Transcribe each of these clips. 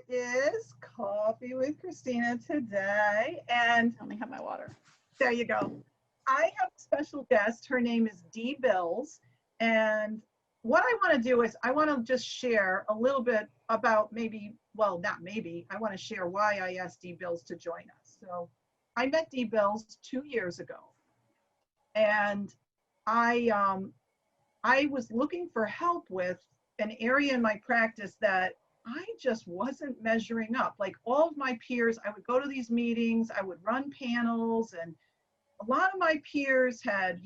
is Coffee with Christina today. And I only have my water. there you go. I have a special guest. Her name is Dee Bills. And what I want to do is I want to just share a little bit about not maybe, I want to share why I asked Dee Bills to join us. So I met Dee Bills 2 years ago. And I was looking for help with an area in my practice that I just wasn't measuring up. Like all of my peers, I would go to these meetings, I would run panels, and a lot of my peers had,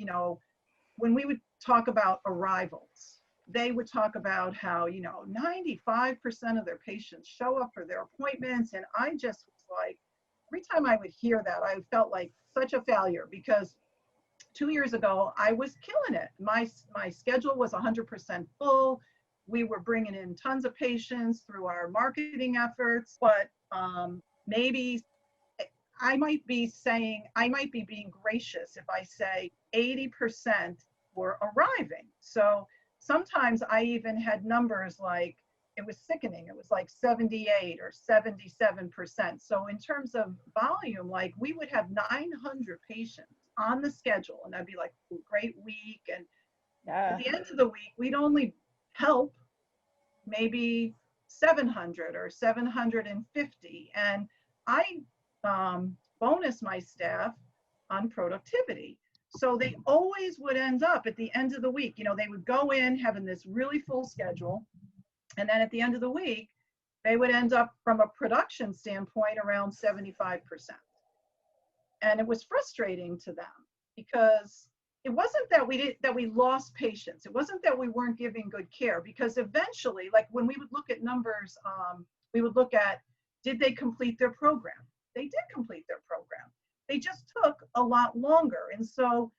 when we would talk about arrivals, they would talk about how, 95% of their patients show up for their appointments. And I just was like, every time I would hear that, I felt like such a failure because 2 years ago, I was killing it. My schedule was 100% full. We were bringing in tons of patients through our marketing efforts, but maybe I might be being gracious if I say 80% were arriving. So sometimes I even had numbers like, it was sickening. It was like 78 or 77%. So in terms of volume, like we would have 900 patients on the schedule, and that'd be like a great week. And at the end of the week, we'd only help maybe 700 or 750. And I bonus my staff on productivity. So they always would end up at the end of the week, they would go in having this really full schedule. And then at the end of the week, they would end up from a production standpoint around 75%. And it was frustrating to them because it wasn't that we lost patients. It wasn't that we weren't giving good care, because eventually, like when we would look at numbers, we would look at, did they complete their program? They did complete their program. They just took a lot longer. And so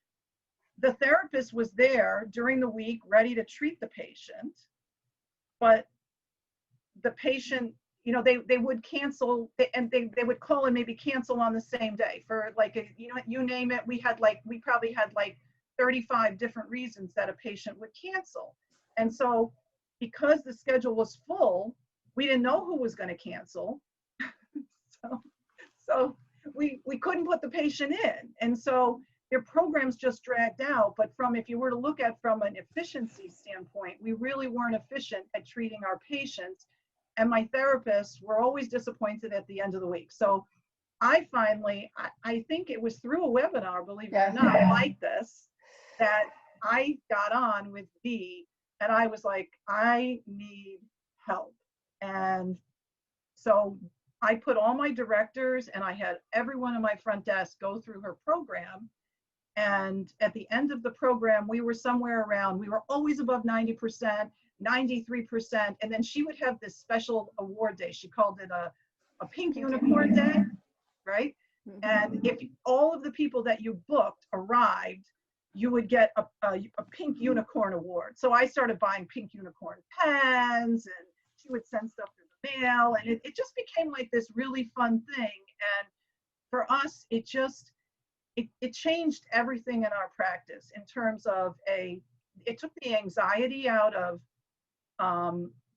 the therapist was there during the week, ready to treat the patient, but the patient, they would cancel, and they would call and maybe cancel on the same day for like, you name it. We probably had like 35 different reasons that a patient would cancel. And so because the schedule was full, we didn't know who was going to cancel. So we couldn't put the patient in. And so their programs just dragged out. But if you were to look at from an efficiency standpoint, we really weren't efficient at treating our patients. And my therapists were always disappointed at the end of the week. So I think it was through a webinar, believe it or not, like this, that I got on with Dee, and I was like, I need help. And so I put all my directors and I had everyone in my front desk go through her program. And at the end of the program, we were always above 90%, 93%. And then she would have this special award day. She called it a pink unicorn day, right? And if all of the people that you booked arrived, you would get a pink unicorn award. So I started buying pink unicorn pens, and she would send stuff through the mail. And it just became like this really fun thing. And for us, it changed everything in our practice in terms of it took the anxiety out of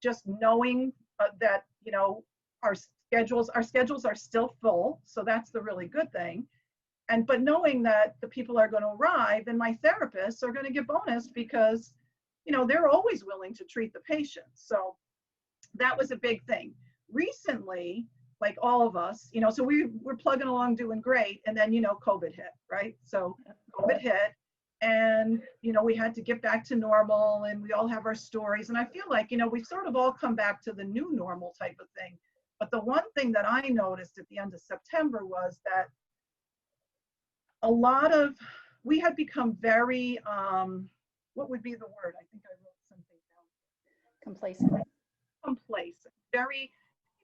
just knowing that, our schedules are still full. So that's the really good thing. But knowing that the people are going to arrive and my therapists are going to get bonus because, they're always willing to treat the patients. So that was a big thing. Recently, like all of us, so we're plugging along doing great. And then, COVID hit, right? So COVID hit, and, we had to get back to normal, and we all have our stories. And I feel like, we've sort of all come back to the new normal type of thing. But the one thing that I noticed at the end of September was that we had become very, what would be the word? I think I wrote something down. Complacent. Very,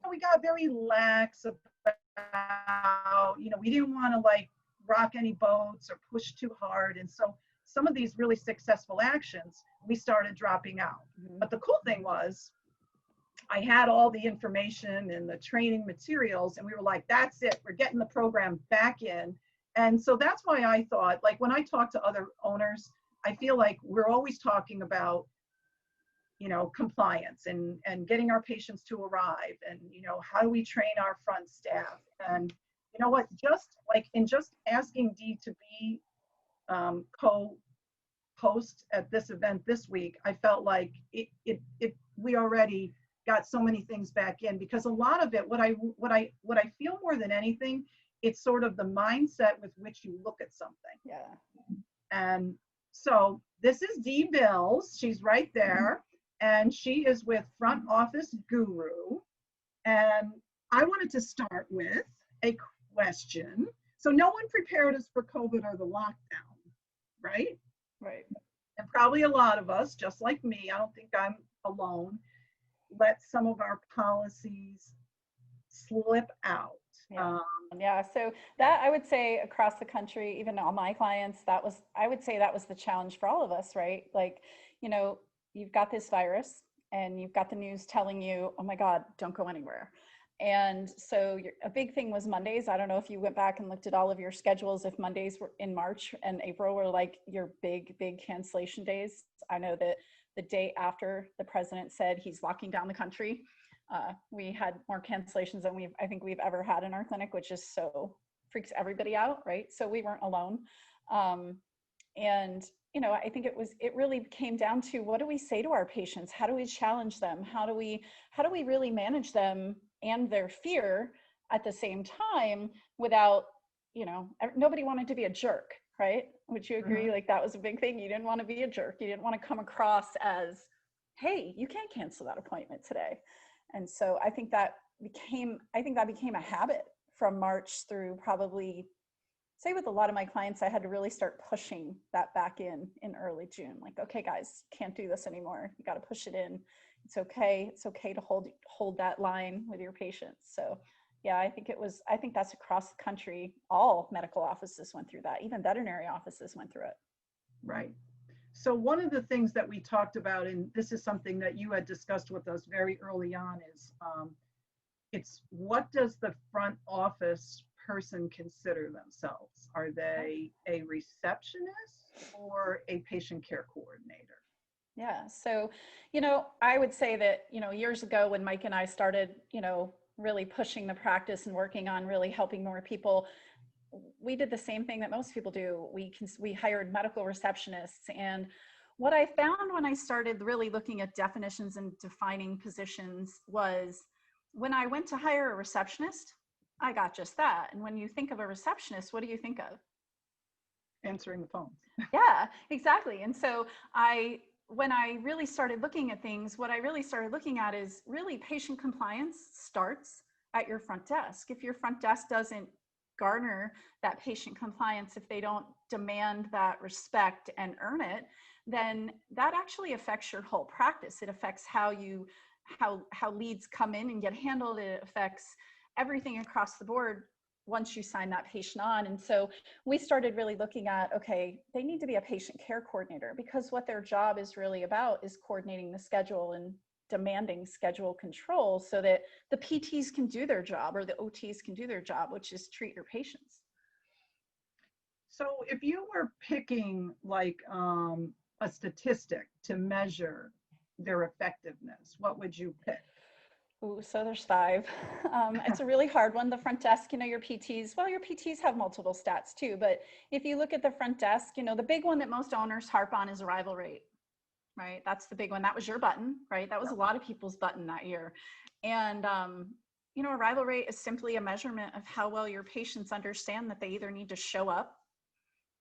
we got very lax about, we didn't want to like rock any boats or push too hard. And so some of these really successful actions, we started dropping out. But the cool thing was, I had all the information and the training materials, and we were like, that's it, we're getting the program back in. And so that's why I thought, like when I talk to other owners, I feel like we're always talking about, compliance and getting our patients to arrive, and how do we train our front staff. And you know what, just asking Dee to be co-host at this event this week, I felt like we already got so many things back in, because a lot of it, what I feel more than anything, it's sort of the mindset with which you look at something. Yeah. And so this is Dee Bill. She's right there. And she is with Front Office Guru. And I wanted to start with a question. So no one prepared us for COVID or the lockdown, right? Right. And probably a lot of us, just like me, I don't think I'm alone, let some of our policies slip out. Yeah, so that, I would say, across the country, even all my clients, I would say that was the challenge for all of us, right? Like, you've got this virus and you've got the news telling you, oh my God, don't go anywhere. And so a big thing was Mondays. I don't know if you went back and looked at all of your schedules, if Mondays were in March and April were like your big cancellation days. I know that the day after the president said he's locking down the country, we had more cancellations than I think we've ever had in our clinic, which is so freaks everybody out, right? So we weren't alone. And I think it really came down to, what do we say to our patients? How do we challenge them? How do we really manage them and their fear at the same time without, nobody wanted to be a jerk, right? Would you agree? Mm-hmm. Like, that was a big thing. You didn't want to be a jerk. You didn't want to come across as, hey, you can't cancel that appointment today. And so I think that became a habit from March through probably, say with a lot of my clients, I had to really start pushing that back in early June. Like, okay, guys, can't do this anymore. You got to push it in. It's okay. It's okay to hold that line with your patients. So yeah, I think that's across the country. All medical offices went through that. Even veterinary offices went through it. Right. So one of the things that we talked about, and this is something that you had discussed with us very early on, is it's, what does the front office person consider themselves? Are they a receptionist or a patient care coordinator? Yeah. So, I would say that, years ago when Mike and I started, really pushing the practice and working on really helping more people, we did the same thing that most people do. We hired medical receptionists. And what I found when I started really looking at definitions and defining positions was, when I went to hire a receptionist, I got just that. And when you think of a receptionist, what do you think of? Answering the phone. Yeah, exactly. And so when I really started looking at things, what I really started looking at is really patient compliance starts at your front desk. If your front desk doesn't garner that patient compliance, if they don't demand that respect and earn it, then that actually affects your whole practice. It affects how leads come in and get handled. It affects everything across the board once you sign that patient on. And so we started really looking at, okay, they need to be a patient care coordinator, because what their job is really about is coordinating the schedule and demanding schedule control so that the PTs can do their job, or the OTs can do their job, which is treat your patients. So if you were picking like a statistic to measure their effectiveness, what would you pick? Ooh, so there's 5. It's a really hard one. The front desk, your PTs, well, your PTs have multiple stats too, but if you look at the front desk, the big one that most owners harp on is arrival rate, right? That's the big one. That was your button, right? That was a lot of people's button that year. And, arrival rate is simply a measurement of how well your patients understand that they either need to show up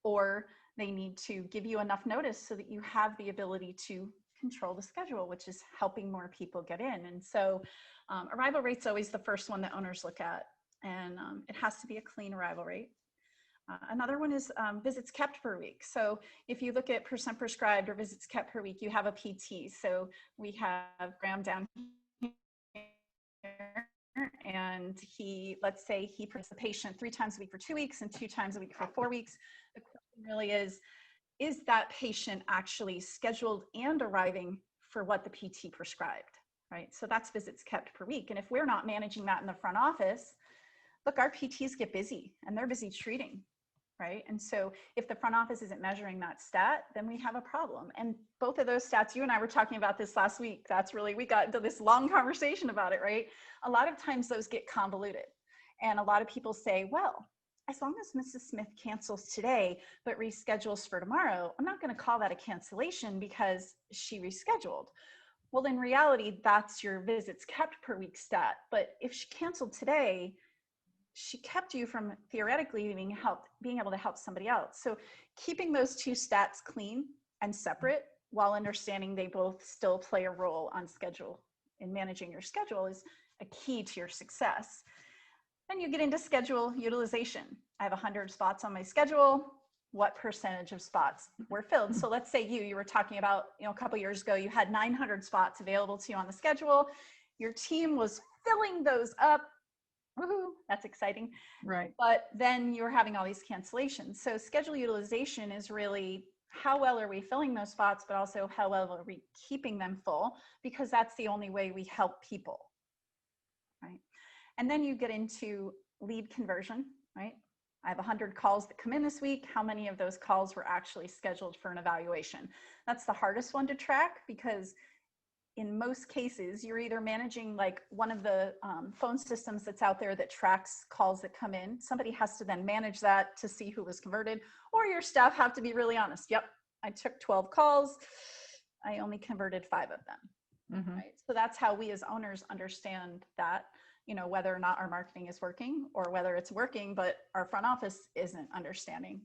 or they need to give you enough notice so that you have the ability to control the schedule, which is helping more people get in. And so arrival rate's always the first one that owners look at, and it has to be a clean arrival rate. Another one is visits kept per week. So if you look at percent prescribed or visits kept per week, you have a PT. So we have Graham down here, and let's say he puts the patient 3 times a week for 2 weeks and 2 times a week for 4 weeks. The question really is that patient actually scheduled and arriving for what the PT prescribed, right? So that's visits kept per week. And if we're not managing that in the front office, look, our PTs get busy and they're busy treating, right? And so if the front office isn't measuring that stat, then we have a problem. And both of those stats, you and I were talking about this last week. That's really, we got into this long conversation about it, right? A lot of times those get convoluted. And a lot of people say, well, as long as Mrs. Smith cancels today, but reschedules for tomorrow, I'm not going to call that a cancellation because she rescheduled. Well, in reality, that's your visits kept per week stat. But if she canceled today, she kept you from theoretically being able to help somebody else. So keeping those two stats clean and separate while understanding they both still play a role on schedule in managing your schedule is a key to your success. Then you get into schedule utilization. I have 100 spots on my schedule. What percentage of spots were filled? So let's say you were talking about, a couple years ago, you had 900 spots available to you on the schedule. Your team was filling those up. Woohoo, that's exciting. Right. But then you're having all these cancellations. So schedule utilization is really how well are we filling those spots, but also how well are we keeping them full, because that's the only way we help people, right? And then you get into lead conversion, right? I have 100 calls that come in this week. How many of those calls were actually scheduled for an evaluation? That's the hardest one to track, because in most cases, you're either managing like one of the phone systems that's out there that tracks calls that come in. Somebody has to then manage that to see who was converted, or your staff have to be really honest. Yep, I took 12 calls. I only converted 5 of them. Mm-hmm. Right? So that's how we as owners understand that, whether or not our marketing is working, or whether it's working, but our front office isn't understanding.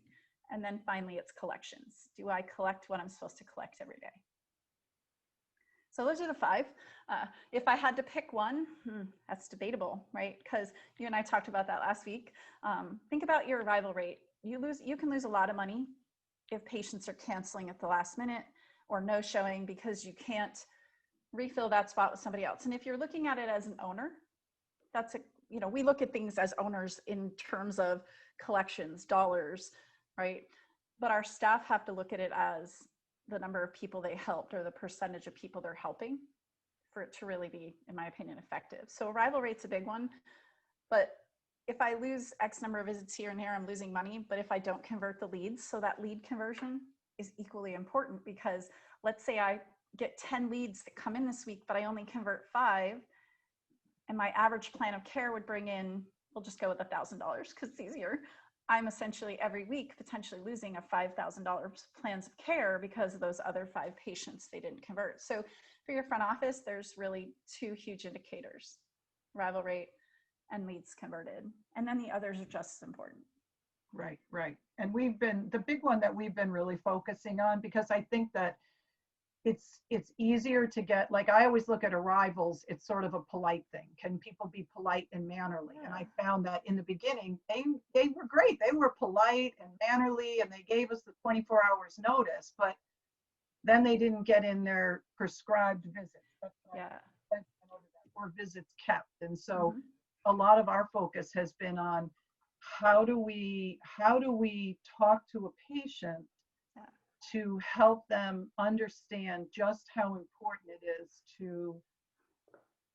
And then finally, it's collections. Do I collect what I'm supposed to collect every day? So those are the 5. If I had to pick one, that's debatable, right? Because you and I talked about that last week. Think about your arrival rate. You can lose a lot of money if patients are canceling at the last minute or no showing because you can't refill that spot with somebody else. And if you're looking at it as an owner, we look at things as owners in terms of collections, dollars, right? But our staff have to look at it as the number of people they helped, or the percentage of people they're helping, for it to really be, in my opinion, effective. So arrival rate's a big one, but if I lose X number of visits here and there, I'm losing money. But if I don't convert the leads, so that lead conversion is equally important, because let's say I get 10 leads that come in this week, but I only convert 5, and my average plan of care would bring in, we'll just go with $1,000 because it's easier. I'm essentially every week potentially losing a $5,000 plans of care because of those other 5 patients they didn't convert. So for your front office, there's really 2 huge indicators: arrival rate and leads converted. And then the others are just as important. Right, right. And the big one that we've been really focusing on, because I think that it's easier to get, like, I always look at arrivals, it's sort of a polite thing. Can people be polite and mannerly? Yeah. And I found that in the beginning, they were great. They were polite and mannerly, and they gave us the 24 hours notice, but then they didn't get in their prescribed visits. Or visits kept. And so a lot of our focus has been on how do we talk to a patient to help them understand just how important it is to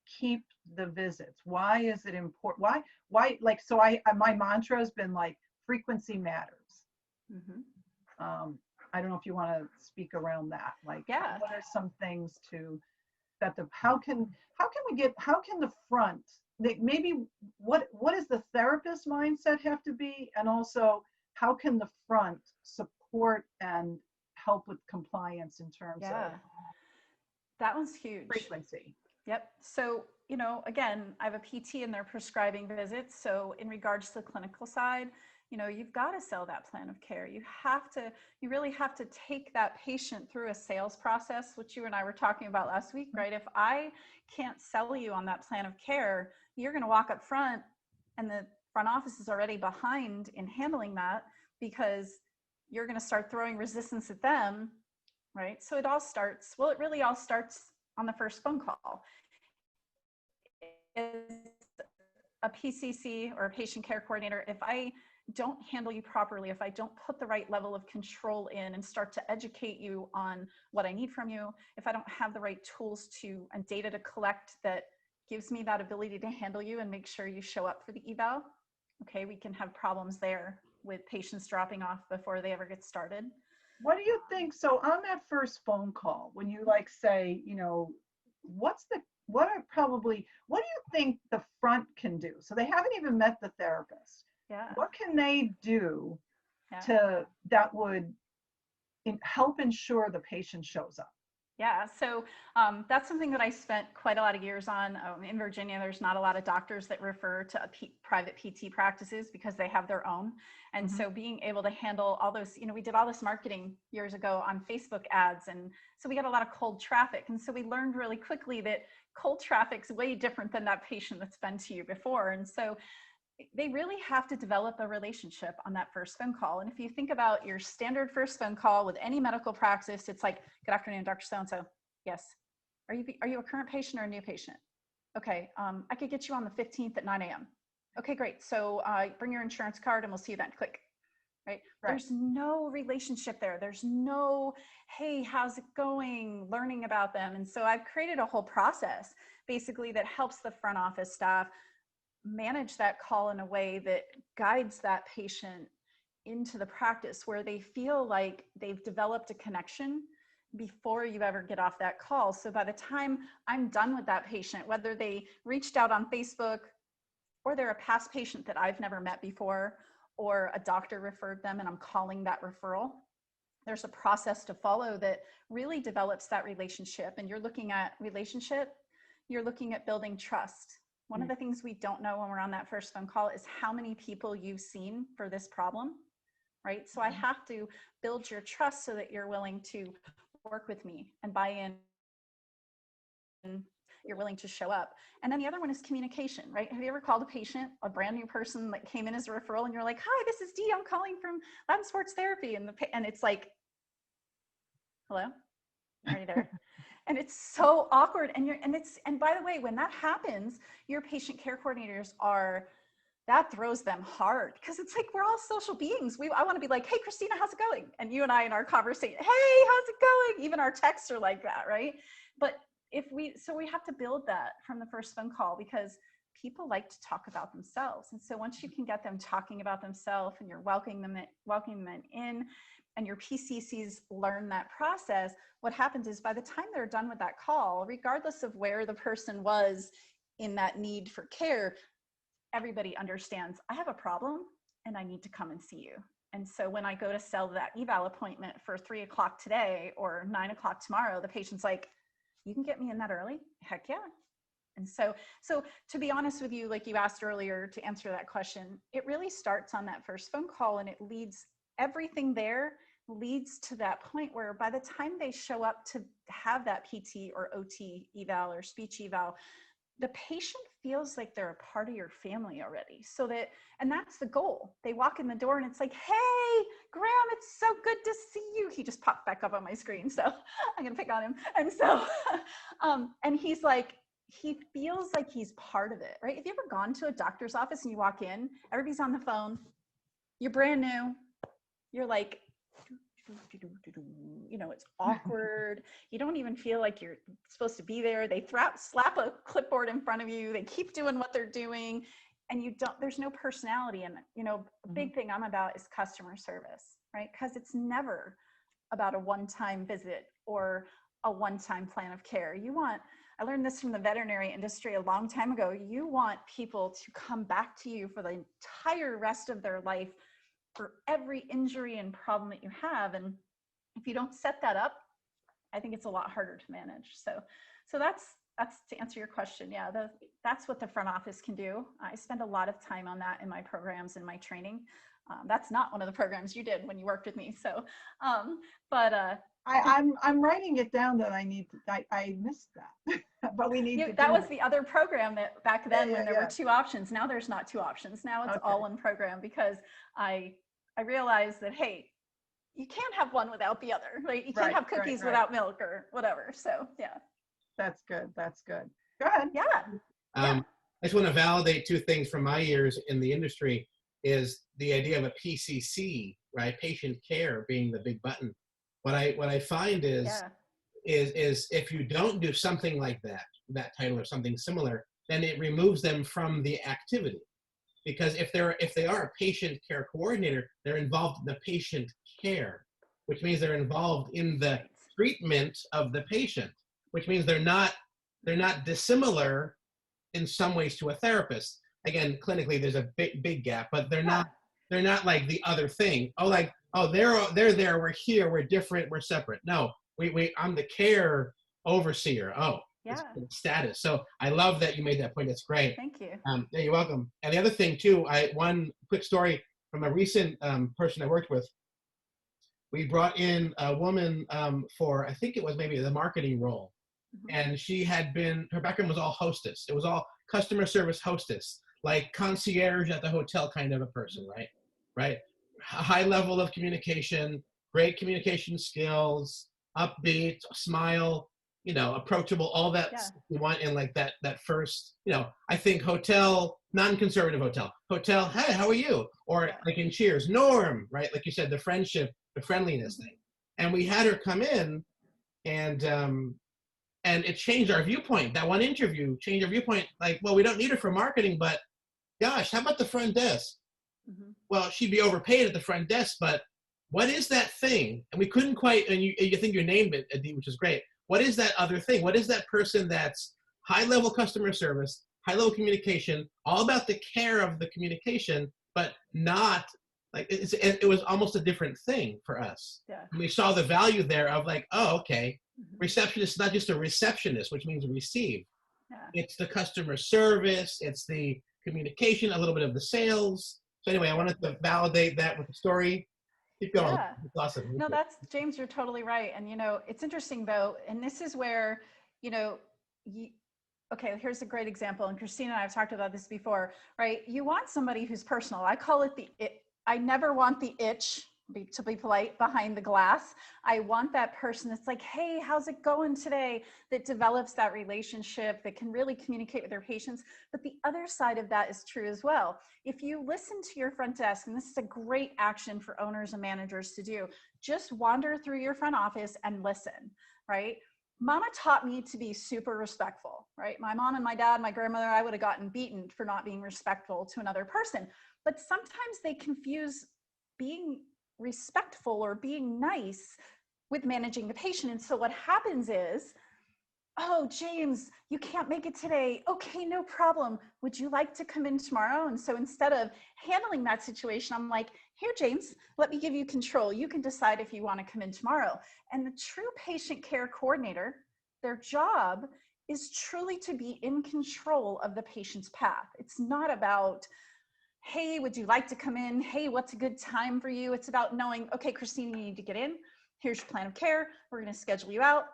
keep the visits. Why is it important? Why, like, so my mantra has been like, frequency matters. I don't know if you want to speak around that. Like, what are some things how can the front, maybe what does the therapist mindset have to be? And also, how can the front support and help with compliance in terms of that one's huge. Frequency. Yep. So, again, I have a PT and they're prescribing visits. So in regards to the clinical side, you've got to sell that plan of care. You really have to take that patient through a sales process, which you and I were talking about last week, right? If I can't sell you on that plan of care, you're going to walk up front and the front office is already behind in handling that, because you're going to start throwing resistance at them, right? So it really all starts on the first phone call. As a PCC or a patient care coordinator, if I don't handle you properly, if I don't put the right level of control in and start to educate you on what I need from you, if I don't have the right tools and data to collect that gives me that ability to handle you and make sure you show up for the eval, okay, we can have problems there with patients dropping off before they ever get started. What do you think? So on that first phone call, when you like say, what do you think the front can do? So they haven't even met the therapist. Yeah. What can they do Yeah. that would help ensure the patient shows up? Yeah, so that's something that I spent quite a lot of years on. In Virginia, there's not a lot of doctors that refer to private PT practices because they have their own. And Mhm. so being able to handle all those, we did all this marketing years ago on Facebook ads. And so we got a lot of cold traffic. And so we learned really quickly that cold traffic's way different than that patient that's been to you before. And so they really have to develop a relationship on that first phone call. And if you think about your standard first phone call with any medical practice, it's like, good afternoon, Dr. So-and-so. Yes. Are you a current patient or a new patient? Okay. I could get you on the 15th at 9 a.m. Okay, great. So bring your insurance card and we'll see you then. Click. Right? There's no relationship there. There's no, hey, how's it going? Learning about them. And so I've created a whole process basically that helps the front office staff manage that call in a way that guides that patient into the practice where they feel like they've developed a connection before you ever get off that call. So by the time I'm done with that patient, whether they reached out on Facebook or they're a past patient that I've never met before, or a doctor referred them and I'm calling that referral, there's a process to follow that really develops that relationship. And you're looking at relationship, you're looking at building trust. One of the things we don't know when we're on that first phone call is how many people you've seen for this problem, right? So I have to build your trust so that you're willing to work with me and buy in, and you're willing to show up. And then the other one is communication, right? Have you ever called a patient, a brand new person that came in as a referral, and you're like, hi, this is Dee, I'm calling from Latin Sports Therapy. And it's like, hello, are you there? And it's so awkward. And by the way, when that happens, your patient care coordinators that throws them hard because it's like, we're all social beings. I want to be like, hey, Christina, how's it going? And you and I in our conversation, hey, how's it going? Even our texts are like that, right? But we have to build that from the first phone call because people like to talk about themselves. And so once you can get them talking about themselves and you're welcoming them in, and your PCCs learn that process, what happens is by the time they're done with that call, regardless of where the person was in that need for care, everybody understands I have a problem and I need to come and see you. And so when I go to sell that eval appointment for 3 o'clock today or 9 o'clock tomorrow, the patient's like, you can get me in that early? Heck yeah. And so to be honest with you, like you asked earlier to answer that question, it really starts on that first phone call and everything there leads to that point where by the time they show up to have that PT or OT eval or speech eval, the patient feels like they're a part of your family already. And that's the goal. They walk in the door and it's like, hey, Graham, it's so good to see you. He just popped back up on my screen, so I'm gonna pick on him. And so, and he's like, he feels like he's part of it, right? Have you ever gone to a doctor's office and you walk in, everybody's on the phone, you're brand new, you're like, it's awkward. You don't even feel like you're supposed to be there. They slap a clipboard in front of you. They keep doing what they're doing and there's no personality. And, a big thing I'm about is customer service, right? Because it's never about a one-time visit or a one-time plan of care. I learned this from the veterinary industry a long time ago. You want people to come back to you for the entire rest of their life for every injury and problem that you have. And if you don't set that up, I think it's a lot harder to manage. So that's to answer your question. Yeah, that's what the front office can do. I spend a lot of time on that in my programs and my training. That's not one of the programs you did when you worked with me. So, I'm writing it down that I missed that, but we need to. That was the other program that back then when there were 2 options. Now there's not 2 options. Now it's all one program because I realized that, hey, you can't have one without the other, right? You can't have cookies without milk or whatever. So yeah. That's good. That's good. Go ahead. Yeah. I just want to validate 2 things from my years in the industry is the idea of a PCC, right? Patient care being the big button. What I find is if you don't do something like that title or something similar, then it removes them from the activity. because if they are a patient care coordinator, they're involved in the patient care, which means they're involved in the treatment of the patient, which means they're not dissimilar in some ways to a therapist. Again, clinically, there's a big gap, but they're not like the other thing. Oh, like, oh, they're there, we're here, we're different, we're separate. No, I'm the care overseer. Oh, it's status. So I love that you made that point. That's great. Thank you. Yeah, you're welcome. And the other thing too, one quick story from a recent person I worked with. We brought in a woman for, I think it was maybe the marketing role. And she had her background was all hostess. It was all customer service hostess, like concierge at the hotel kind of a person, right? A high level of communication, great communication skills, upbeat, smile, approachable, all that you want in like that first, I think hotel, non-conservative hotel, hey, how are you? Or like in Cheers, Norm, right? Like you said, the friendship, the friendliness thing. And we had her come in and it changed our viewpoint. That one interview changed our viewpoint. Like, well, we don't need her for marketing, but gosh, how about the front desk? Well, she'd be overpaid at the front desk, but what is that thing? And we couldn't quite, and you think you named it, Dee, which is great. What is that other thing? What is that person that's high-level customer service, high-level communication, all about the care of the communication, but not, like, it was almost a different thing for us. And we saw the value there of like, oh, okay, receptionist is not just a receptionist, which means receive. It's the customer service, it's the communication, a little bit of the sales. So anyway, I wanted to validate that with the story. Keep going. Yeah. It's awesome. No, James, you're totally right. And, it's interesting though, and this is where, okay, here's a great example. And Christina and I have talked about this before, right? You want somebody who's personal. I call it I never want the itch, to be polite, behind the glass. I want that person that's like, hey, how's it going today? That develops that relationship, that can really communicate with their patients. But the other side of that is true as well. If you listen to your front desk, and this is a great action for owners and managers to do, just wander through your front office and listen, right? Mama taught me to be super respectful, right? My mom and my dad, my grandmother, I would have gotten beaten for not being respectful to another person. But sometimes they confuse being respectful or being nice with managing the patient. And so what happens is, oh, James, you can't make it today. Okay, no problem. Would you like to come in tomorrow? And so instead of handling that situation, I'm like, here, James, let me give you control. You can decide if you want to come in tomorrow. And the true patient care coordinator, their job is truly to be in control of the patient's path. It's not about, hey, would you like to come in? Hey, what's a good time for you? It's about knowing, okay, Christina, you need to get in. Here's your plan of care. We're going to schedule you out.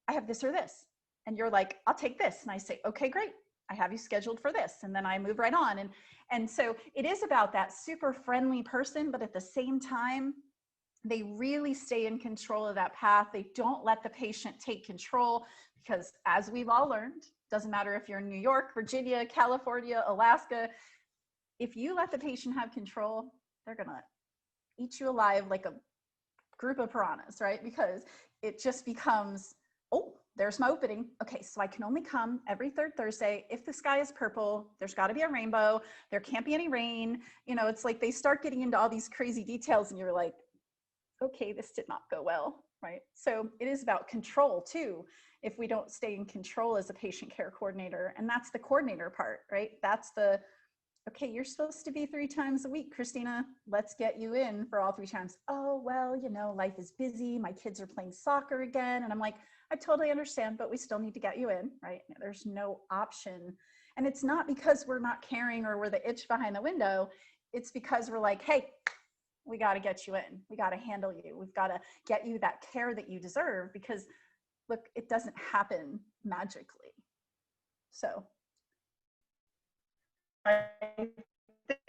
I have this or this. And you're like, I'll take this. And I say, okay, great. I have you scheduled for this. And then I move right on. And so it is about that super friendly person, but at the same time, they really stay in control of that path. They don't let the patient take control because, as we've all learned, doesn't matter if you're in New York, Virginia, California, Alaska, if you let the patient have control, they're going to eat you alive like a group of piranhas, right? Because it just becomes, oh, there's my opening. Okay, so I can only come every third Thursday. If the sky is purple, there's got to be a rainbow. There can't be any rain. It's like they start getting into all these crazy details and you're like, okay, this did not go well, right? So it is about control too. If we don't stay in control as a patient care coordinator, and that's the coordinator part, right? That's the, okay, you're supposed to be 3 times a week, Christina. Let's get you in for all 3 times. Oh, well, life is busy. My kids are playing soccer again. And I'm like, I totally understand, but we still need to get you in, right? There's no option. And it's not because we're not caring or we're the itch behind the window. It's because we're like, hey, we got to get you in. We got to handle you. We've got to get you that care that you deserve because, look, it doesn't happen magically. So I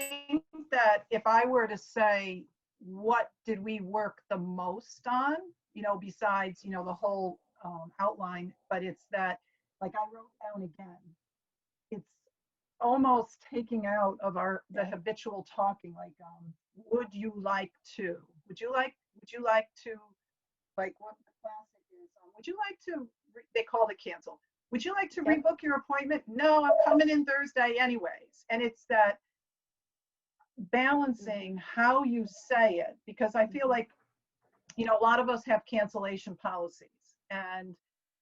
think that if I were to say, what did we work the most on, besides, the whole outline, but it's that, like I wrote down again, it's almost taking out of the habitual talking, like, would you like to, like what the classic is, would you like to, they call it cancel. Would you like to rebook your appointment? No, I'm coming in Thursday anyways. And it's that balancing how you say it, because I feel like, you know, a lot of us have cancellation policies, and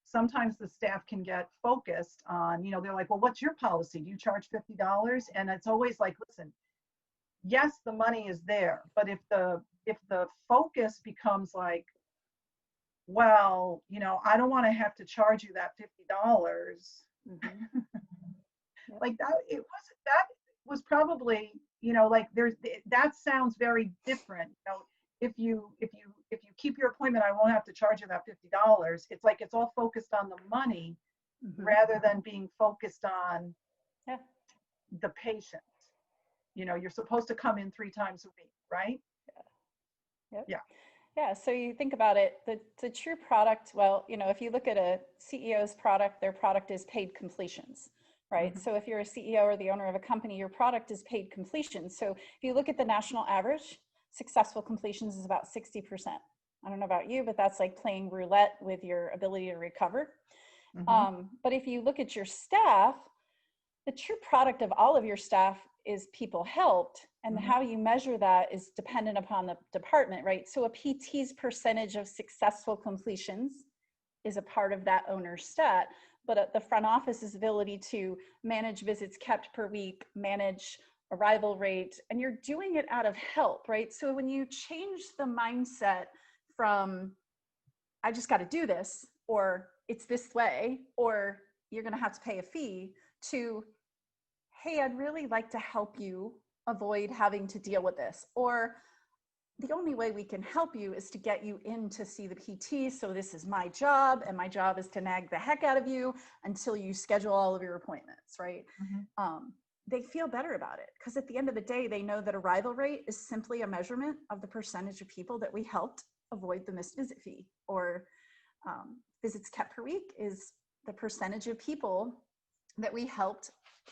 sometimes the staff can get focused on, you know, they're like, well, what's your policy? Do you charge $50? And it's always like, listen, yes, the money is there, but if the focus becomes like, well, you know, I don't want to have to charge you that $50. Mm-hmm. Yep. Like that was probably, you know, like that sounds very different. You know, if you keep your appointment, I won't have to charge you that $50. It's like it's all focused on the money Mm-hmm. rather than being focused on Yeah. the patient. You know, you're supposed to come in 3 times a week, right? Yep. Yeah. Yeah, so you think about it, the true product, well, you know, if you look at a CEO's product, their product is paid completions, right? Mm-hmm. So if you're a CEO or the owner of a company, your product is paid completions. So if you look at the national average, successful completions is about 60%. I don't know about you, but that's like playing roulette with your ability to recover. Mm-hmm. But if you look at your staff, the true product of all of your staff is people helped, and Mm-hmm. how you measure that is dependent upon the department, right? So a PT's percentage of successful completions is a part of that owner's stat, but the front office's ability to manage visits kept per week, manage arrival rate, and you're doing it out of help, right? So when you change the mindset from, I just got to do this, or it's this way, or you're going to have to pay a fee, to, hey, I'd really like to help you avoid having to deal with this. Or the only way we can help you is to get you in to see the PT. So this is my job, and my job is to nag the heck out of you until you schedule all of your appointments, right? Mm-hmm. They feel better about it, because at the end of the day, they know that arrival rate is simply a measurement of the percentage of people that we helped avoid the missed visit fee. Or visits kept per week is the percentage of people that we helped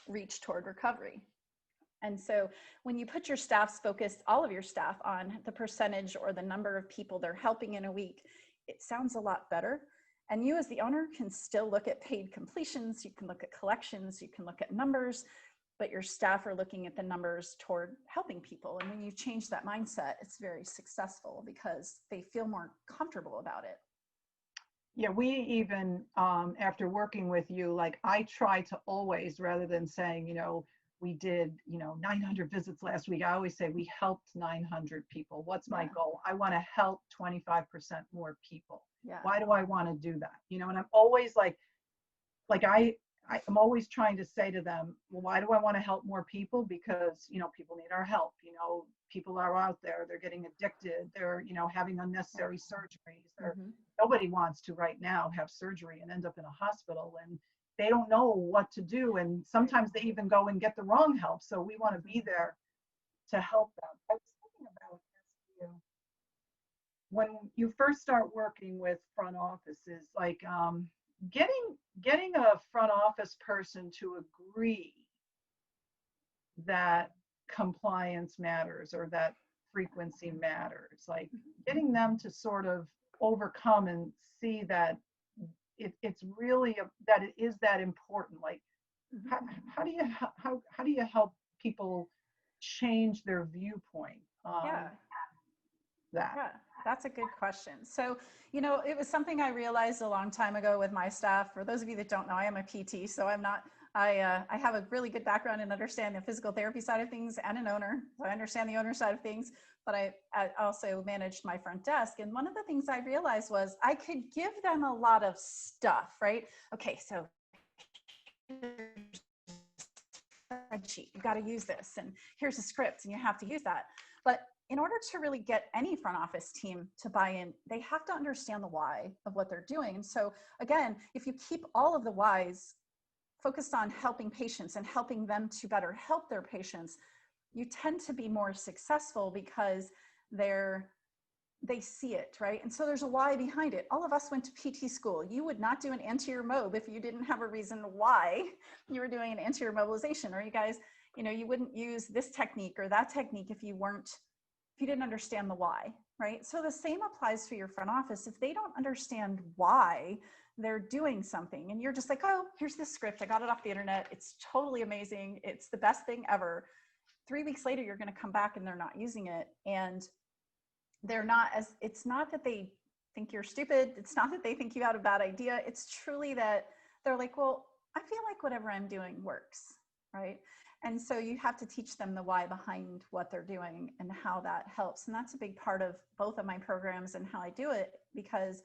reach toward recovery. And so when you put your staff's focus, all of your staff, on the percentage or the number of people they're helping in a week, it sounds a lot better. And you as the owner can still look at paid completions, you can look at collections, you can look at numbers, but your staff are looking at the numbers toward helping people. And when you change that mindset, it's very successful because they feel more comfortable about it. Yeah, we even, after working with you, like I try to always, rather than saying, you know, we did, you know, 900 visits last week, I always say we helped 900 people. What's my goal? I want to help 25% more people. Yeah. Why do I want to do that? You know, and I'm always like I'm always trying to say to them, well, why do I want to help more people? Because, you know, people need our help. You know, people are out there, they're getting addicted, they're, you know, having unnecessary surgeries. Nobody wants to right now have surgery and end up in a hospital, and they don't know what to do. And sometimes they even go and get the wrong help. So we want to be there to help them. I was thinking about this, you, when you first start working with front offices, like getting a front office person to agree that compliance matters or that frequency matters, like getting them to sort of overcome and see that it's really that it is that important. Like how do you help people change their viewpoint on that? Yeah, that's a good question. So, you know, it was something I realized a long time ago with my staff. For those of you that don't know, I am a PT, so I'm not, I have a really good background in understanding the physical therapy side of things, and an owner. So I understand the owner side of things, but I also managed my front desk. And one of the things I realized was I could give them a lot of stuff, right? Okay, so spreadsheet, you've got to use this, and here's a script, and you have to use that. But in order to really get any front office team to buy in, they have to understand the why of what they're doing. And so again, if you keep all of the whys focused on helping patients and helping them to better help their patients, you tend to be more successful because they see it, right? And so there's a why behind it. All of us went to PT school. You would not do an anterior mob if you didn't have a reason why you were doing an anterior mobilization. Or you guys, you know, you wouldn't use this technique or that technique if you didn't understand the why, right? So the same applies for your front office. If they don't understand why they're doing something, and you're just like, oh, here's this script, I got it off the internet, it's totally amazing, it's the best thing ever. 3 weeks later, you're going to come back and they're not using it. And they're not as, it's not that they think you're stupid. It's not that they think you had a bad idea. It's truly that they're like, well, I feel like whatever I'm doing works, right? And so you have to teach them the why behind what they're doing and how that helps. And that's a big part of both of my programs and how I do it, because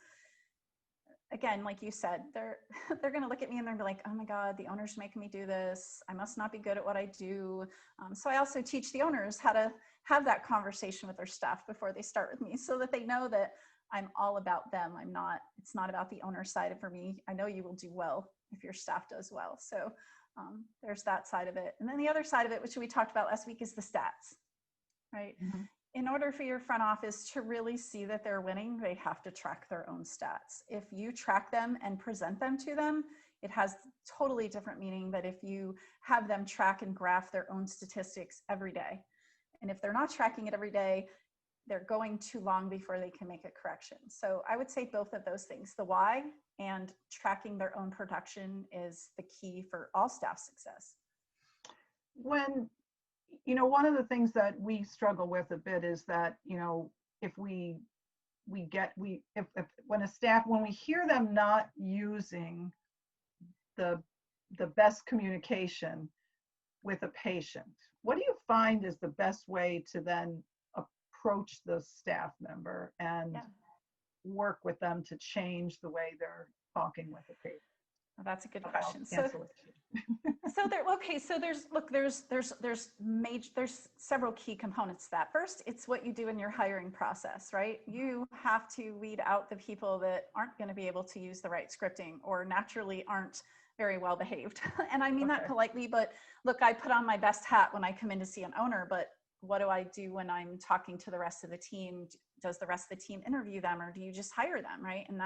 again, like you said, they're going to look at me and they're gonna be like, oh my God, the owner's making me do this. I must not be good at what I do. So I also teach the owners how to have that conversation with their staff before they start with me, so that they know that I'm all about them. It's not about the owner side for me. I know you will do well if your staff does well. So there's that side of it. And then the other side of it, which we talked about last week, is the stats, right? Mm-hmm. In order for your front office to really see that they're winning, they have to track their own stats. If you track them and present them to them, it has totally different meaning than if you have them track and graph their own statistics every day. And if they're not tracking it every day, they're going too long before they can make a correction. So I would say both of those things, the why and tracking their own production, is the key for all staff success. When, one of the things that we struggle with a bit is that, if when we hear them not using the best communication with a patient, what do you find is the best way to then approach the staff member and work with them to change the way they're talking with the patient? Well, that's a good question. There's several key components to that. First, it's what you do in your hiring process, right? You have to weed out the people that aren't going to be able to use the right scripting or naturally aren't very well behaved. And I mean that politely, but look, I put on my best hat when I come in to see an owner, but what do I do when I'm talking to the rest of the team? Does the rest of the team interview them, or do you just hire them, right? And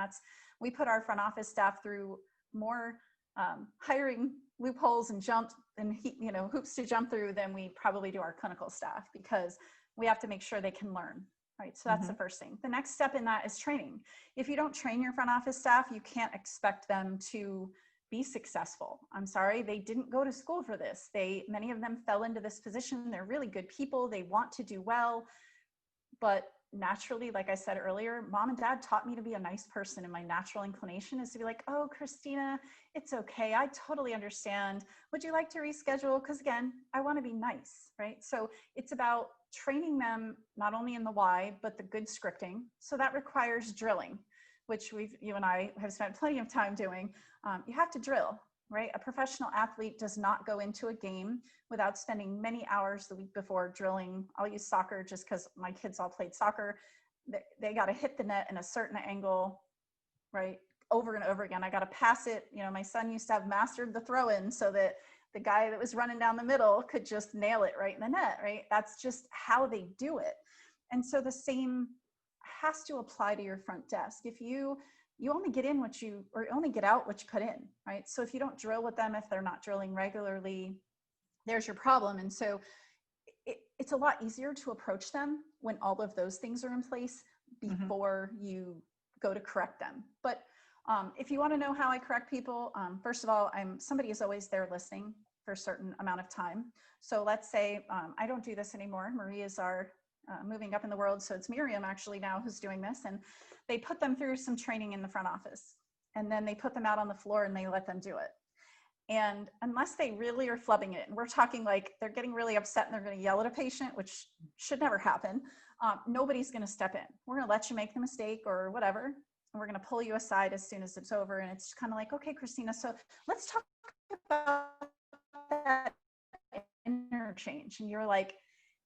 we put our front office staff through more hiring loopholes and hoops to jump through than we probably do our clinical staff, because we have to make sure they can learn, right? So that's the first thing. The next step in that is training. If you don't train your front office staff, you can't expect them to be successful. I'm sorry, they didn't go to school for this. Many of them fell into this position. They're really good people. They want to do well, but naturally, like I said earlier, mom and dad taught me to be a nice person, and my natural inclination is to be like, oh, Christina, it's okay. I totally understand. Would you like to reschedule? Because again, I want to be nice, right? So it's about training them not only in the why, but the good scripting. So that requires drilling, which you and I have spent plenty of time doing. You have to drill, right? A professional athlete does not go into a game without spending many hours the week before drilling. I'll use soccer just because my kids all played soccer. They got to hit the net in a certain angle, right? Over and over again. I got to pass it. My son used to have mastered the throw in so that the guy that was running down the middle could just nail it right in the net, right? That's just how they do it. And so the same has to apply to your front desk. If you only get in or only get out what you put in, right? So if you don't drill with them, if they're not drilling regularly, there's your problem. And so it's a lot easier to approach them when all of those things are in place before you go to correct them. But if you want to know how I correct people, first of all, somebody is always there listening for a certain amount of time. So let's say I don't do this anymore. Marie is our moving up in the world. So it's Miriam actually now who's doing this. And they put them through some training in the front office. And then they put them out on the floor and they let them do it. And unless they really are flubbing it, and we're talking like they're getting really upset and they're going to yell at a patient, which should never happen, nobody's going to step in. We're going to let you make the mistake or whatever. And we're going to pull you aside as soon as it's over. And it's kind of like, okay, Christina, so let's talk about that interchange. And you're like,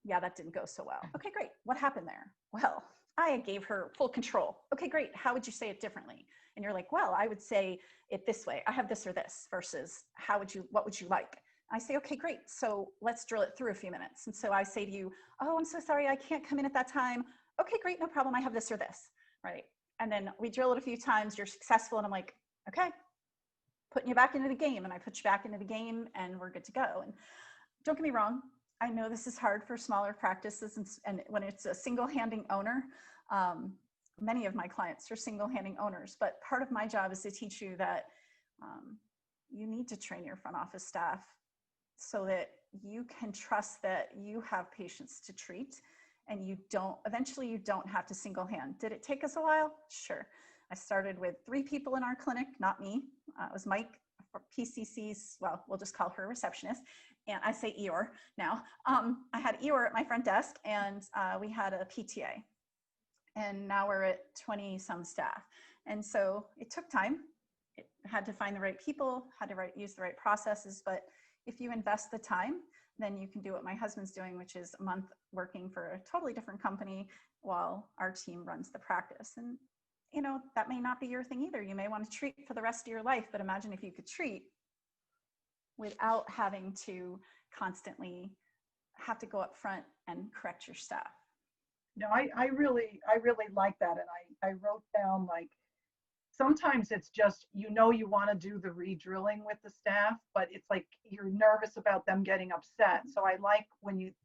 yeah, that didn't go so well. Okay, great. What happened there? Well, I gave her full control. Okay, great. How would you say it differently? And you're like, well, I would say it this way. I have this or this versus what would you like? I say, okay, great. So let's drill it through a few minutes. And so I say to you, oh, I'm so sorry. I can't come in at that time. Okay, great. No problem. I have this or this, right? And then we drill it a few times. You're successful. And I'm like, okay, putting you back into the game. And I put you back into the game and we're good to go. And don't get me wrong. I know this is hard for smaller practices and when it's a single-handing owner, many of my clients are single-handing owners, but part of my job is to teach you that you need to train your front office staff so that you can trust that you have patients to treat, and eventually you don't have to single hand. Did it take us a while? Sure. I started with 3 people in our clinic, not me. It was Mike, PCC's, well, we'll just call her receptionist. And I say Eeyore now. I had Eeyore at my front desk, and we had a PTA. And now we're at 20 some staff. And so it took time. It had to find the right people, had to use the right processes. But if you invest the time, then you can do what my husband's doing, which is a month working for a totally different company while our team runs the practice. And, you know, that may not be your thing either. You may want to treat for the rest of your life, but imagine if you could treat without having to constantly have to go up front and correct your staff. No, I really like that. And I wrote down, like, sometimes it's just, you know, you want to do the re-drilling with the staff, but it's like you're nervous about them getting upset. So I like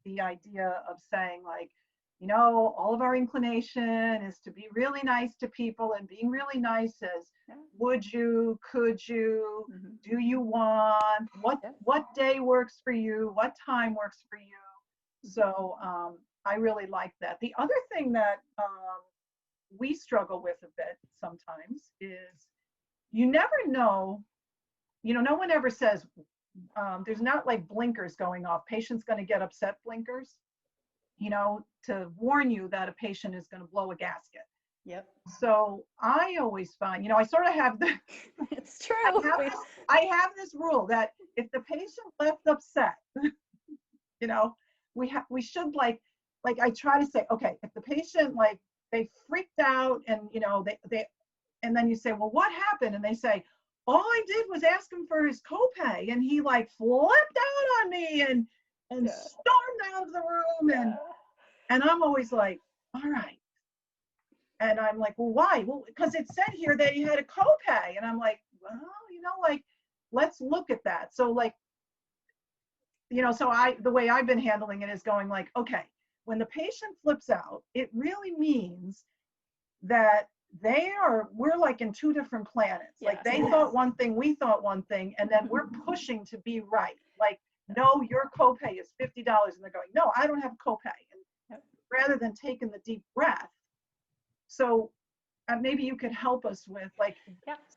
the idea of saying, like, you know, all of our inclination is to be really nice to people, and being really nice is, would you, could you, do you want, what day works for you, what time works for you. So I really like that. The other thing that we struggle with a bit sometimes is, you never know, you know, no one ever says, there's not like blinkers going off, patient's going to get upset blinkers, you know, to warn you that a patient is going to blow a gasket. Yep. So I always find, you know, I sort of have the, it's true. I have this rule that if the patient left upset, you know, we should like I try to say, okay, if the patient, like, they freaked out and, you know, they and then you say, well, what happened? And they say, all I did was ask him for his copay, and he like flipped out on me and stormed out of the room. And I'm always like, all right. And I'm like, well, why? Well, because it said here that he had a copay. And I'm like, well, you know, like, let's look at that. So, like, you know, so the way I've been handling it is going like, okay, when the patient flips out, it really means that we're like in 2 different planets. Like, they thought one thing, we thought one thing, and then we're pushing to be right. Like, no, your copay is $50. And they're going, no, I don't have a copay. And rather than taking the deep breath. So maybe you could help us with, like,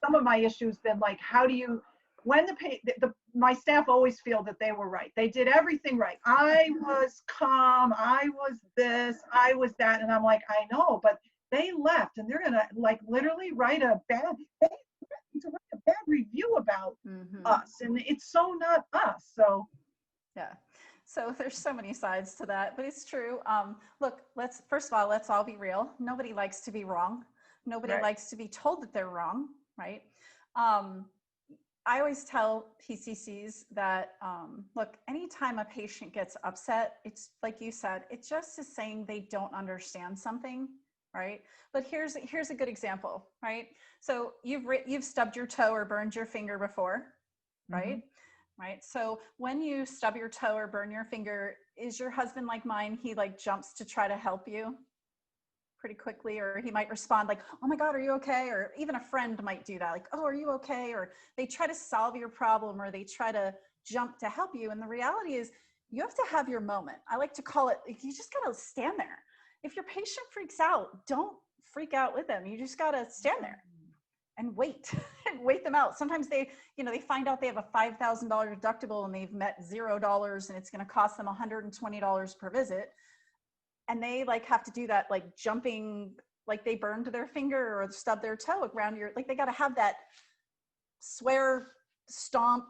some of my issues been like, how do you, when my staff always feel that they were right. They did everything right. I was calm. I was this, I was that. And I'm like, I know, but they left, and they're going to, like, literally write a bad review about us. And it's so not us. So. Yeah. So there's so many sides to that, but it's true. Look, first of all, let's all be real. Nobody likes to be wrong. Nobody likes to be told that they're wrong, right? I always tell PCCs that, look, anytime a patient gets upset, it's like you said, it just is saying they don't understand something, right? But here's a good example, right? So you've stubbed your toe or burned your finger before, right? Right. So when you stub your toe or burn your finger, is your husband like mine? He like jumps to try to help you pretty quickly, or he might respond like, oh my God, are you okay? Or even a friend might do that. Like, oh, are you okay? Or they try to solve your problem, or they try to jump to help you. And the reality is, you have to have your moment. I like to call it, you just got to stand there. If your patient freaks out, don't freak out with them. You just got to stand there and wait and wait them out. Sometimes they find out they have a $5,000 deductible and they've met $0 and it's going to cost them $120 per visit. And they like have to do that, like jumping, like they burned their finger or stubbed their toe around your, like they got to have that swear, stomp,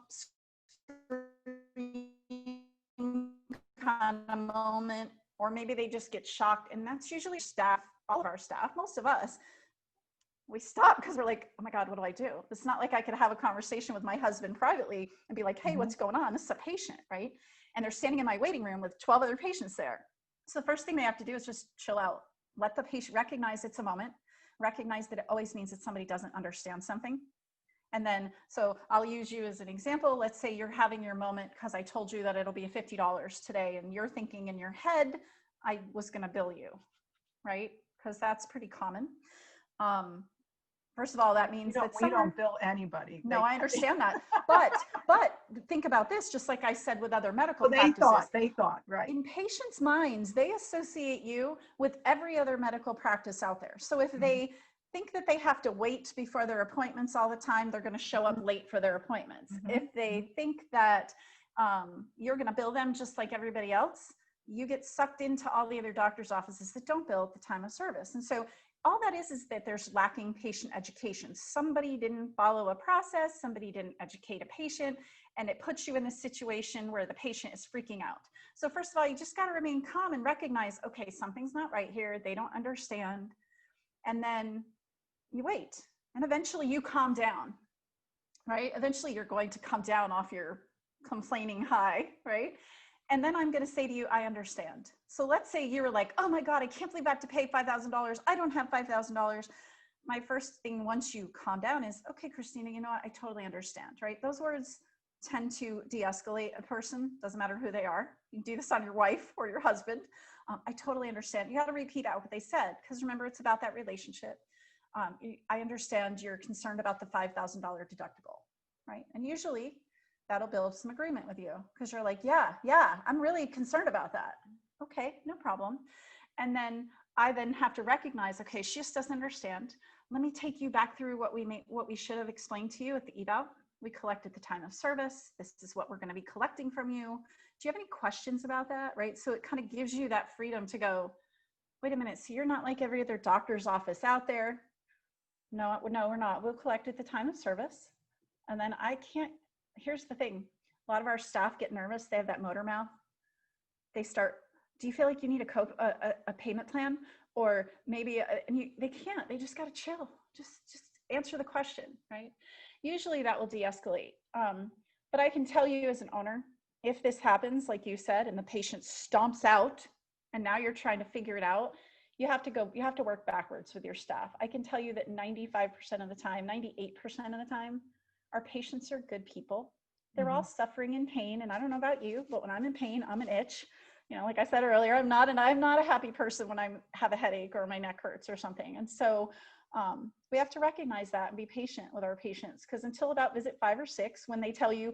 kind of moment, or maybe they just get shocked. And that's usually staff, all of our staff, most of us, we stop because we're like, oh my God, what do I do? It's not like I could have a conversation with my husband privately and be like, hey, what's going on? This is a patient, right? And they're standing in my waiting room with 12 other patients there. So the first thing they have to do is just chill out. Let the patient recognize it's a moment, recognize that it always means that somebody doesn't understand something. And then, so I'll use you as an example. Let's say you're having your moment because I told you that it'll be $50 today, and you're thinking in your head, I was going to bill you, right? Because that's pretty common. First of all, that means that we don't bill anybody. No, I understand that. But think about this, just like I said with other medical practices. They thought, right. In patients' minds, they associate you with every other medical practice out there. So if they think that they have to wait before their appointments all the time, they're going to show up late for their appointments. If they think that you're going to bill them just like everybody else, you get sucked into all the other doctor's offices that don't bill at the time of service. And so all that is that there's lacking patient education. Somebody didn't follow a process, somebody didn't educate a patient, and it puts you in this situation where the patient is freaking out. So first of all, you just got to remain calm and recognize, okay, something's not right here. They don't understand. And then you wait, and eventually you calm down, right? Eventually you're going to come down off your complaining high, right? And then I'm going to say to you, I understand. So let's say you were like, oh my God, I can't believe I have to pay $5,000. I don't have $5,000. My first thing once you calm down is, okay, Christina, you know what? I totally understand, right? Those words tend to de-escalate a person. Doesn't matter who they are. You can do this on your wife or your husband. I totally understand. You got to repeat out what they said, because remember, it's about that relationship. I understand you're concerned about the $5,000 deductible, right? And usually that'll build some agreement with you, because you're like, yeah, I'm really concerned about that. Okay, no problem. And then I then have to recognize, okay, she just doesn't understand. Let me take you back through what we should have explained to you at the eval. We collect at the time of service. This is what we're going to be collecting from you. Do you have any questions about that? Right? So it kind of gives you that freedom to go, wait a minute, so you're not like every other doctor's office out there. No, we're not. We'll collect at the time of service. And then here's the thing. A lot of our staff get nervous. They have that motor mouth. They start, do you feel like you need a payment plan? Or maybe, they can't, they just got to chill. Just answer the question, right? Usually that will de-escalate. But I can tell you as an owner, if this happens, like you said, and the patient stomps out, and now you're trying to figure it out, you have to work backwards with your staff. I can tell you that 95% of the time, 98% of the time, our patients are good people. They're all suffering in pain. And I don't know about you, but when I'm in pain, I'm an itch. You know, like I said earlier, I'm not a happy person when I have a headache or my neck hurts or something. And so we have to recognize that and be patient with our patients, because until about visit 5 or 6, when they tell you,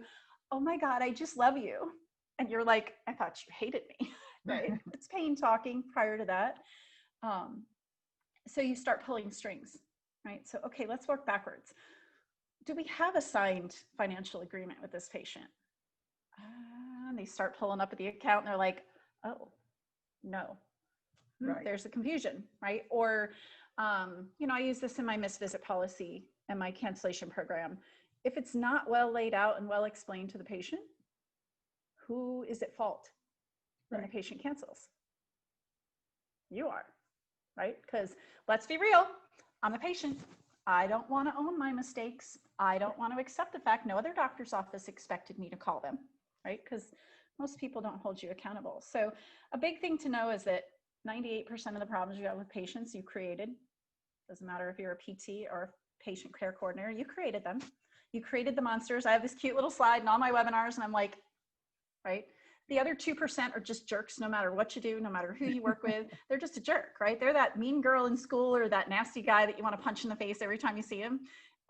oh my God, I just love you. And you're like, I thought you hated me, right? It's pain talking prior to that. So you start pulling strings, right? So, okay, let's work backwards. Do we have a signed financial agreement with this patient? And they start pulling up at the account and they're like, oh, no, right. There's a confusion, right? Or, I use this in my missed visit policy and my cancellation program. If it's not well laid out and well explained to the patient, who is at fault when the patient cancels? You are, right? Because let's be real, I'm the patient. I don't want to own my mistakes. I don't want to accept the fact no other doctor's office expected me to call them, right? Because most people don't hold you accountable. So a big thing to know is that 98% of the problems you have with patients, you created. Doesn't matter if you're a PT or a patient care coordinator, you created them. You created the monsters. I have this cute little slide in all my webinars, and I'm like, right? The other 2% are just jerks, no matter what you do, no matter who you work with. They're just a jerk, right? They're that mean girl in school or that nasty guy that you want to punch in the face every time you see him,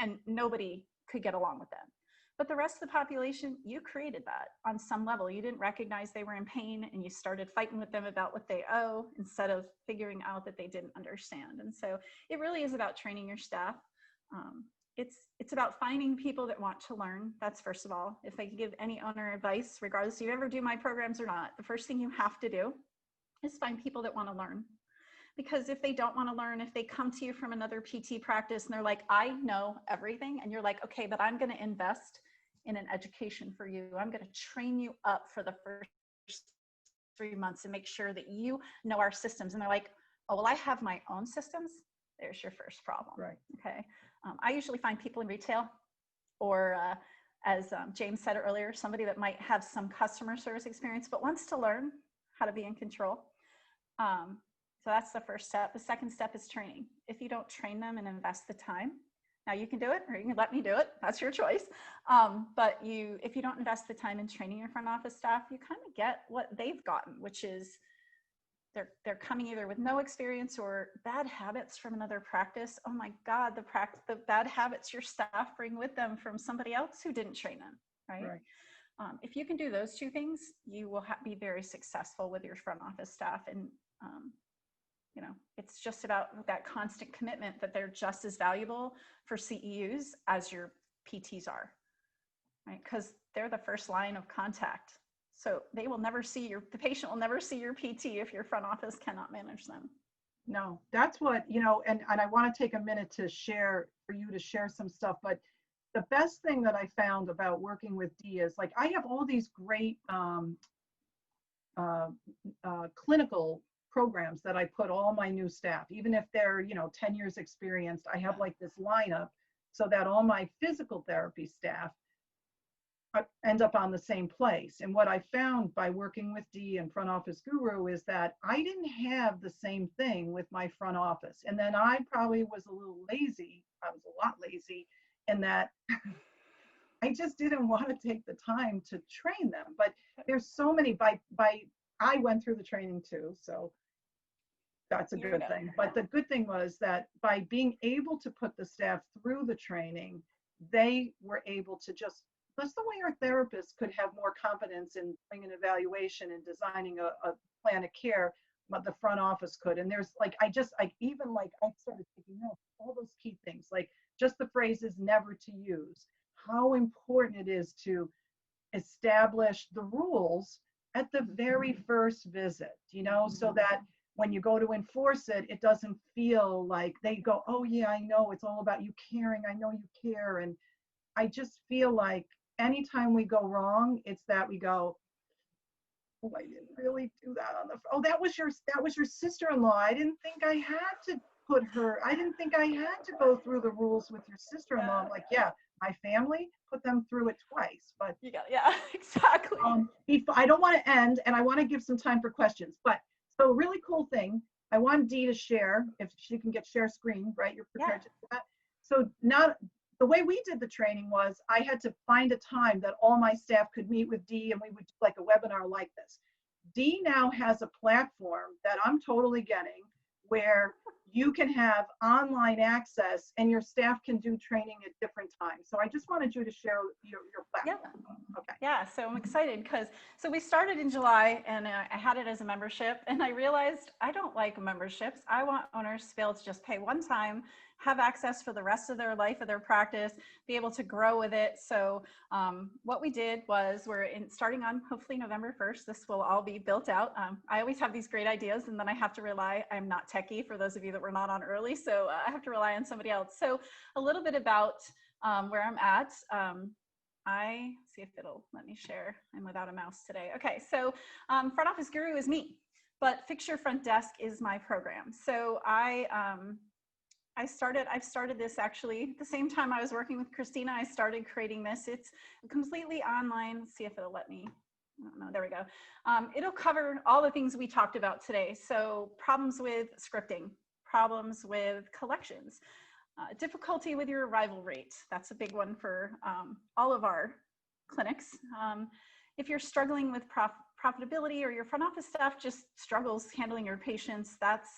and nobody could get along with them. But the rest of the population, you created that on some level. You didn't recognize they were in pain, and you started fighting with them about what they owe instead of figuring out that they didn't understand. And so it really is about training your staff. It's about finding people that want to learn. That's first of all. If I could give any owner advice, regardless if you ever do my programs or not, the first thing you have to do is find people that want to learn. Because if they don't want to learn, if they come to you from another PT practice and they're like, I know everything, and you're like, okay, but I'm going to invest in an education for you. I'm going to train you up for the first 3 months and make sure that you know our systems. And they're like, oh, well, I have my own systems. There's your first problem. Right. Okay. I usually find people in retail, or as James said earlier, somebody that might have some customer service experience, but wants to learn how to be in control. So that's the first step. The second step is training. If you don't train them and invest the time, now you can do it, or you can let me do it. That's your choice. But if you don't invest the time in training your front office staff, you kind of get what they've gotten, which is they're coming either with no experience or bad habits from another practice. Oh my God, the bad habits your staff bring with them from somebody else who didn't train them, right? If you can do those two things, you will be very successful with your front office staff. And you know, it's just about that constant commitment that they're just as valuable for CEUs as your PTs are, right? Because they're the first line of contact. So they will never see the patient will never see your PT if your front office cannot manage them. No, that's what, you know, and I want to take a minute to share, for you to share some stuff, but the best thing that I found about working with Dee is, like, I have all these great clinical programs that I put all my new staff, even if they're, you know, 10 years experienced, I have like this lineup so that all my physical therapy staff end up on the same place. And what I found by working with Dee and Front Office Guru is that I didn't have the same thing with my front office. And then I probably was a little lazy. I was a lot lazy in that I just didn't want to take the time to train them. But there's so many, I went through the training too, so that's a good thing. But the good thing was that by being able to put the staff through the training, they were able to just, that's the way our therapists could have more confidence in doing an evaluation and designing a plan of care, but the front office could. And there's like, I started taking notes, all those key things, like just the phrases never to use, how important it is to establish the rules at the very first visit, you know, so that when you go to enforce it, it doesn't feel like they go, oh yeah, I know, it's all about you caring, I know you care. And I just feel like anytime we go wrong, it's that we go, oh, I didn't really do that on the, oh, that was your sister-in-law. I didn't think I had to I didn't think I had to go through the rules with your sister-in-law. I'm like, yeah, my family put them through it twice, but yeah, exactly. I don't want to end, and I want to give some time for questions, but so a really cool thing, I want Dee to share, if she can share screen, right? You're prepared to do that. So the way we did the training was I had to find a time that all my staff could meet with Dee, and we would do like a webinar like this. Dee now has a platform that I'm totally getting where you can have online access and your staff can do training at different times. So I just wanted you to share your platform. Yeah. Okay. Yeah, so I'm excited because, so we started in July and I had it as a membership, and I realized I don't like memberships. I want owners to be able to just pay one time, have access for the rest of their life of their practice, be able to grow with it. So what we did was starting on hopefully November 1st, this will all be built out. I always have these great ideas and then I have to I'm not techie for those of you that were not on early, so I have to rely on somebody else. So a little bit about where I'm at. I see if it'll let me share. I'm without a mouse today. Okay, so Front Office Guru is me, but Fix Your Front Desk is my program. So I've started this actually the same time I was working with Christina. I started creating this. It's completely online. Let's see if it'll let me. I don't know, there we go. It'll cover all the things we talked about today. So problems with scripting, problems with collections, difficulty with your arrival rate. That's a big one for all of our clinics. If you're struggling with profitability, or your front office staff just struggles handling your patients, that's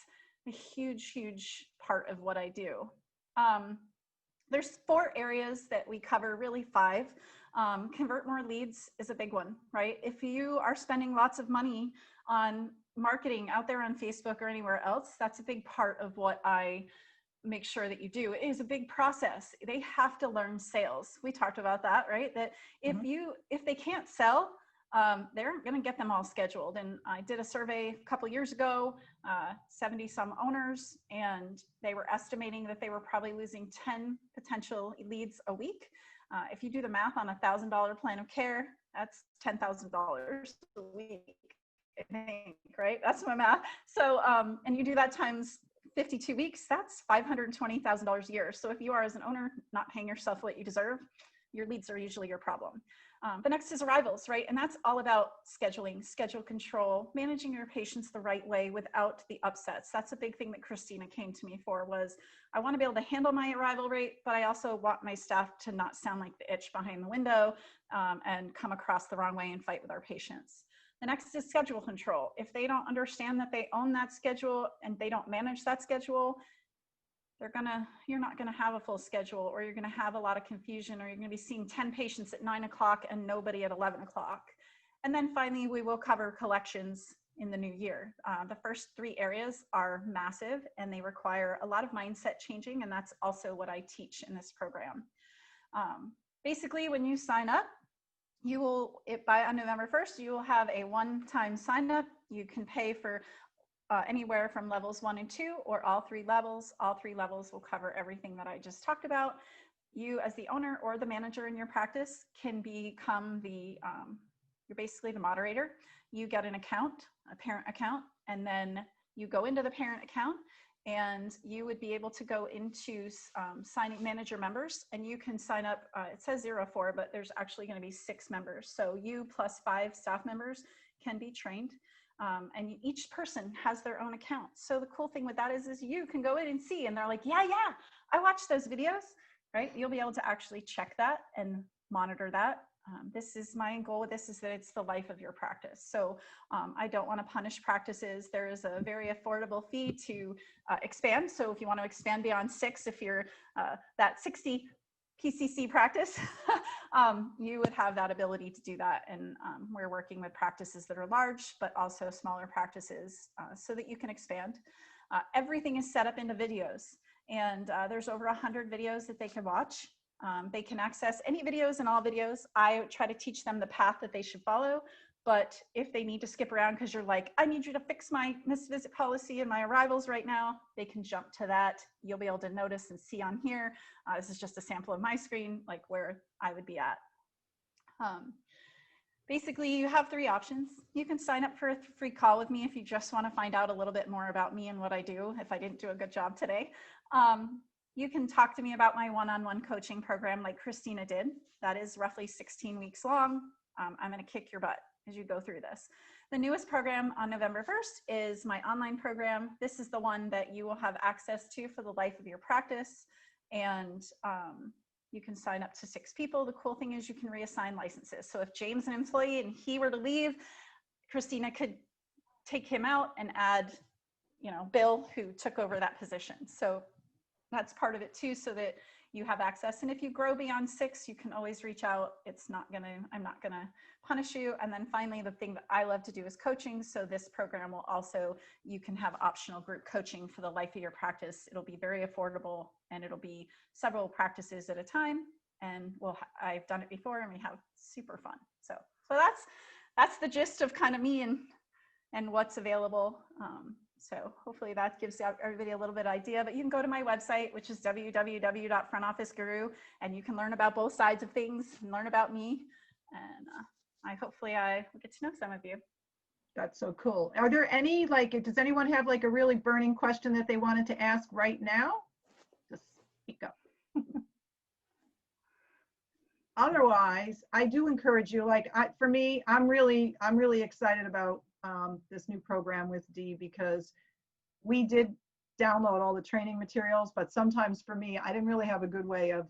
a huge, huge part of what I do. There's 4 areas that we cover, really 5. Convert more leads is a big one, right? If you are spending lots of money on marketing out there on Facebook or anywhere else, that's a big part of what I make sure that you do. It is a big process. They have to learn sales. We talked about that, right? That if they can't sell, they aren't going to get them all scheduled. And I did a survey a couple years ago, 70 some owners, and they were estimating that they were probably losing 10 potential leads a week. If you do the math on $1,000 plan of care, that's $10,000 a week, I think, right? That's my math. So, and you do that times 52 weeks, that's $520,000 a year. So if you are, as an owner, not paying yourself what you deserve, your leads are usually your problem. The next is arrivals, right? And that's all about scheduling, schedule control, managing your patients the right way without the upsets. That's a big thing that Christina came to me for, was I want to be able to handle my arrival rate, but I also want my staff to not sound like the itch behind the window and come across the wrong way and fight with our patients. The next is schedule control. If they don't understand that they own that schedule and they don't manage that schedule, you're not gonna have a full schedule, or you're gonna have a lot of confusion, or you're gonna be seeing 10 patients at 9 o'clock and nobody at 11 o'clock. And then finally, we will cover collections in the new year. The first 3 areas are massive and they require a lot of mindset changing, and that's also what I teach in this program. Basically, when you sign up, on November 1st, you will have a one-time sign up. You can pay for anywhere from levels 1 and 2 or all 3 levels. All 3 levels will cover everything that I just talked about. You as the owner or the manager in your practice can become you're basically the moderator. You get an account, a parent account, and then you go into the parent account and you would be able to go into manage your members, and you can sign up, it says 0 to 4, but there's actually gonna be 6 members. So you plus 5 staff members can be trained. And each person has their own account. So the cool thing with that is you can go in and see, and they're like, yeah, I watched those videos, right? You'll be able to actually check that and monitor that. This is my goal with this, is that it's the life of your practice. So I don't want to punish practices. There is a very affordable fee to expand. So if you want to expand beyond 6, if you're that 60 PCC practice, you would have that ability to do that. And we're working with practices that are large, but also smaller practices so that you can expand. Everything is set up into videos, and there's over 100 videos that they can watch. They can access any videos and all videos. I try to teach them the path that they should follow. But if they need to skip around because you're like, I need you to fix my missed visit policy and my arrivals right now, they can jump to that. You'll be able to notice and see on here. This is just a sample of my screen, like where I would be at. Basically, you have 3 options. You can sign up for a free call with me if you just want to find out a little bit more about me and what I do, if I didn't do a good job today. You can talk to me about my one-on-one coaching program like Christina did. That is roughly 16 weeks long. I'm going to kick your butt as you go through this. The newest program on November 1st is my online program. This is the one that you will have access to for the life of your practice. And you can sign up to 6 people. The cool thing is you can reassign licenses. So if James is an employee and he were to leave, Christina could take him out and add, Bill, who took over that position. So that's part of it too, so that you have access. And if you grow beyond 6, you can always reach out. I'm not gonna punish you. And then finally, the thing that I love to do is coaching. So this program will also, you can have optional group coaching for the life of your practice. It'll be very affordable, and it'll be several practices at a time. And I've done it before, and we have super fun. So that's the gist of kind of me and what's available. So hopefully that gives everybody a little bit of idea, but you can go to my website, which is www.frontofficeguru, and you can learn about both sides of things and learn about me. And hopefully I will get to know some of you. That's so cool. Are there any, does anyone have a really burning question that they wanted to ask right now? Just speak up. Otherwise, I do encourage you, for me, I'm really excited about this new program with Dee, because we did download all the training materials, but sometimes for me, I didn't really have a good way of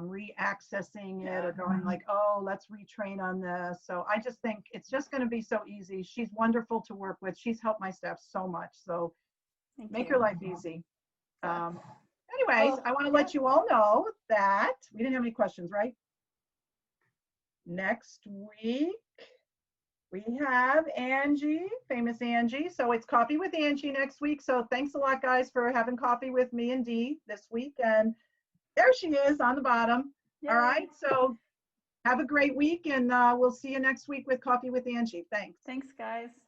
re-accessing it or going oh, let's retrain on this. So I just think it's just going to be so easy. She's wonderful to work with. She's helped my staff so much. So make her life easy. Anyways, I want to let you all know that we didn't have any questions, right? Next week, we have Angie, famous Angie. So it's Coffee with Angie next week. So thanks a lot, guys, for having coffee with me and Dee this week. And there she is on the bottom. Yay. All right. So have a great week, and we'll see you next week with Coffee with Angie. Thanks. Thanks, guys.